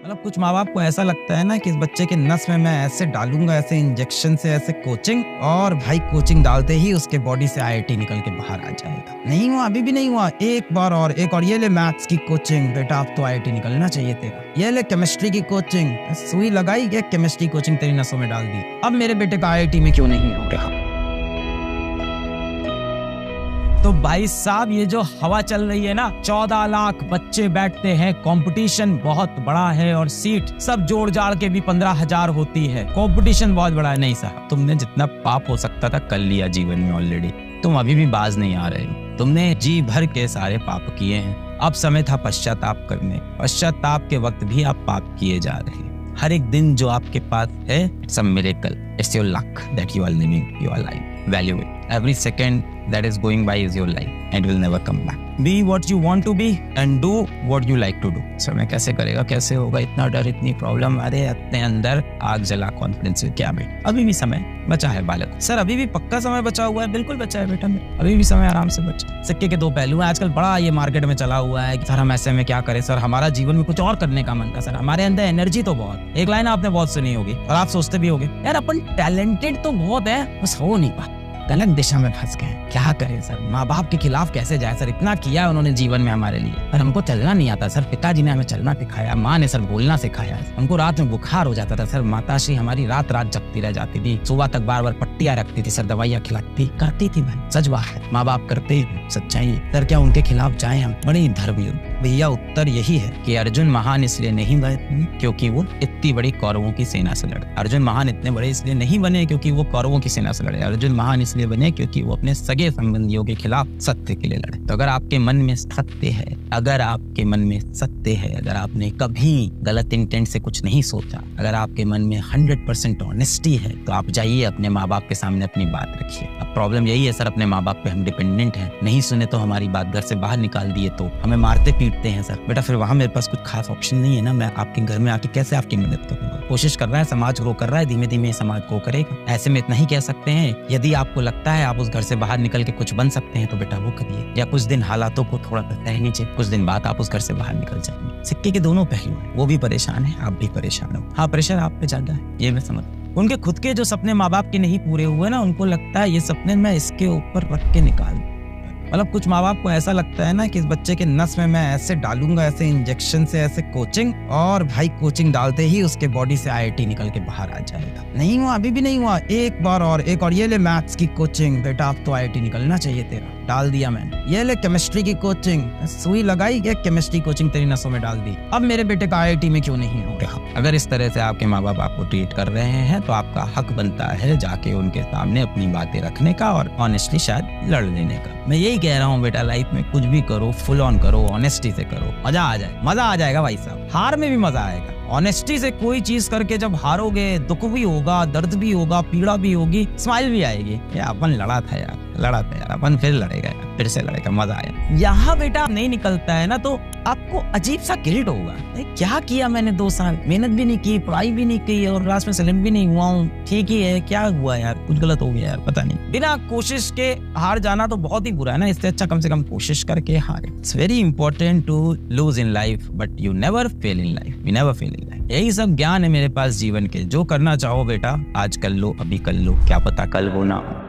मतलब कुछ माँ बाप को ऐसा लगता है ना कि इस बच्चे के नस में मैं ऐसे डालूंगा, ऐसे इंजेक्शन से, ऐसे कोचिंग, और भाई कोचिंग डालते ही उसके बॉडी से आईआईटी निकल के बाहर आ जाएगा। नहीं हुआ, अभी भी नहीं हुआ। एक बार और, एक और, ये ले मैथ्स की कोचिंग, बेटा अब तो आईआईटी निकलना चाहिए तेरा। ये ले केमिस्ट्री की कोचिंग, सुई लगाई, ये केमिस्ट्री कोचिंग तेरी नसों में डाल दी। अब मेरे बेटे का आईआईटी में क्यों नहीं हो रहा? तो भाई साहब, ये जो हवा चल रही है ना, 14 लाख बच्चे बैठते हैं, कंपटीशन बहुत बड़ा है और सीट सब जोड़ जाड़ के भी 15,000 होती है। कंपटीशन बहुत बड़ा है। नहीं साहब, तुमने जितना पाप हो सकता था कर लिया जीवन में ऑलरेडी। तुम अभी भी बाज नहीं आ रहे हो। तुमने जी भर के सारे पाप किए हैं। अब समय था पश्चाताप करने। पश्चाताप के वक्त भी आप पाप किए जा रहे हैं। हर एक दिन जो आपके पास है, it's a miracle, it's your luck that you are living your life. Value it. Every second that is going by is your life and will never come back. Be what you want to be and do what you like to do. समय कैसे करेगा, कैसे होगा, इतना डर, इतनी problem, अरे अपने अंदर आग जला कॉन्फिडेंस में क्या बेटा, अभी भी समय बचा है बालक। सर अभी भी पक्का समय बचा हुआ है। बिल्कुल बचा है बेटा, मेरा अभी भी समय आराम से बचा। सिक्के के दो पहलू हैं। आजकल बड़ा ये मार्केट में चला हुआ है कि सर हम ऐसे में क्या करें, सर हमारा जीवन में कुछ और करने का मन था, सर हमारे अंदर एनर्जी तो बहुत। एक लाइन आपने बहुत सुनी होगी और आप सोचते भी होगे, यार अपन टैलेंटेड तो बहुत है, बस हो नहीं पाता, गलत दिशा में फंस गए। क्या करें सर, माँ बाप के खिलाफ कैसे जाए सर, इतना किया उन्होंने जीवन में हमारे लिए, पर हमको चलना नहीं आता सर। पिताजी ने हमें चलना सिखाया, माँ ने सर बोलना सिखाया। हमको रात में बुखार हो जाता था सर, माताश्री हमारी रात रात जगती रह जाती थी, सुबह तक बार बार पट्टियां रखती थी सर, दवाइयाँ खिलाती करती थी। भाई सच बात है, माँ बाप करते सच्चाई सर, क्या उनके खिलाफ जाए हम? बड़ी धर्मयुद्ध। भैया उत्तर यही है कि अर्जुन महान इसलिए नहीं बने क्योंकि वो इतनी बड़ी कौरवों की सेना से लड़े। अर्जुन महान इतने बड़े इसलिए नहीं बने क्योंकि वो कौरवों की सेना से लड़े। अर्जुन महान इसलिए बने क्योंकि वो अपने सगे संबंधियों के खिलाफ सत्य के लिए लड़े। तो अगर आपके मन में सत्य है, अगर आपके मन में सत्य है, अगर आपने कभी गलत इंटेंट से कुछ नहीं सोचा, अगर आपके मन में 100% ऑनेस्टी है, तो आप जाइए अपने माँ बाप के सामने अपनी बात रखिए। अब प्रॉब्लम यही है सर, अपने माँ बाप पे हम डिपेंडेंट हैं, नहीं सुने तो हमारी बात, घर से बाहर निकाल दिए तो हमें मारते पीटते हैं सर। बेटा फिर वहां मेरे पास कुछ खास ऑप्शन नहीं है ना, मैं आपके घर में आके कैसे आपकी मदद करूंगा? कोशिश कर रहा है, समाज ग्रो कर रहा है, धीमे धीमे समाज ग्रो करेगा। ऐसे में इतना ही कह सकते हैं, यदि आपको लगता है आप उस घर से बाहर निकल के कुछ बन सकते हैं तो बेटा वो करिए, या कुछ दिन हालातों को थोड़ा सह लीजिए, कुछ दिन बाद आप उस घर से बाहर निकल जाएंगे। सिक्के के दोनों पहलू हैं, वो भी परेशान है, आप भी परेशान हो। हाँ, प्रेशर आप पे ज्यादा है, ये मैं समझ। उनके खुद के जो सपने माँ बाप के नहीं पूरे हुए ना, उनको लगता है ये सपने मैं इसके ऊपर रख के निकाल। मतलब कुछ माँ बाप को ऐसा लगता है ना कि इस बच्चे के नस में मैं ऐसे डालूंगा, ऐसे इंजेक्शन से, ऐसे कोचिंग, और भाई कोचिंग डालते ही उसके बॉडी से आईआईटी निकल के बाहर आ जाएगा। नहीं हुआ, अभी भी नहीं हुआ। एक बार और, एक और, ये ले मैथ्स की कोचिंग, बेटा अब तो आईआईटी निकलना चाहिए तेरा। डाल दिया मैंने। ये ले केमिस्ट्री की कोचिंग, सुई लगाई, ये केमिस्ट्री कोचिंग तेरी नसों में डाल दी। अब मेरे बेटे का आईआईटी में क्यों नहीं हो रहा? अगर इस तरह से आपके माँ बाप आपको ट्रीट कर रहे हैं तो आपका हक बनता है जाके उनके सामने अपनी बातें रखने का और ऑनेस्टली शायद लड़ लेने का। मैं यही कह रहा हूँ बेटा, लाइफ में कुछ भी करो, फुल ऑन करो, ऑनेस्टी से करो, मजा आ जाए, मजा आ जाएगा भाई साहब। हार में भी मजा आएगा। ऑनेस्टी से कोई चीज करके जब हारोगे, दुख भी होगा, दर्द भी होगा, पीड़ा भी होगी, स्माइल भी आएगी। यार अपन लड़ा था यार, अपन फिर लड़ेगा यार, फिर से लड़ेगा, मजा आया। यहाँ बेटा नहीं निकलता है ना तो आपको अजीब सा गिल्ट होगा, क्या किया मैंने 2 साल, मेहनत भी नहीं की, पढ़ाई भी नहीं की और लास्ट में सेलेक्ट भी नहीं हुआ हूँ, ठीक ही है, क्या हुआ यार, कुछ गलत हो गया यार, पता नहीं। बिना कोशिश के हार जाना तो बहुत ही बुरा है ना, इससे अच्छा कम से कम कोशिश करके हारे। It's very important to lose in life but you never fail in life, we never fail in life. यही सब ज्ञान है मेरे पास जीवन के। जो करना चाहो बेटा आज कर लो, अभी कर लो, क्या पता कल हो ना हो।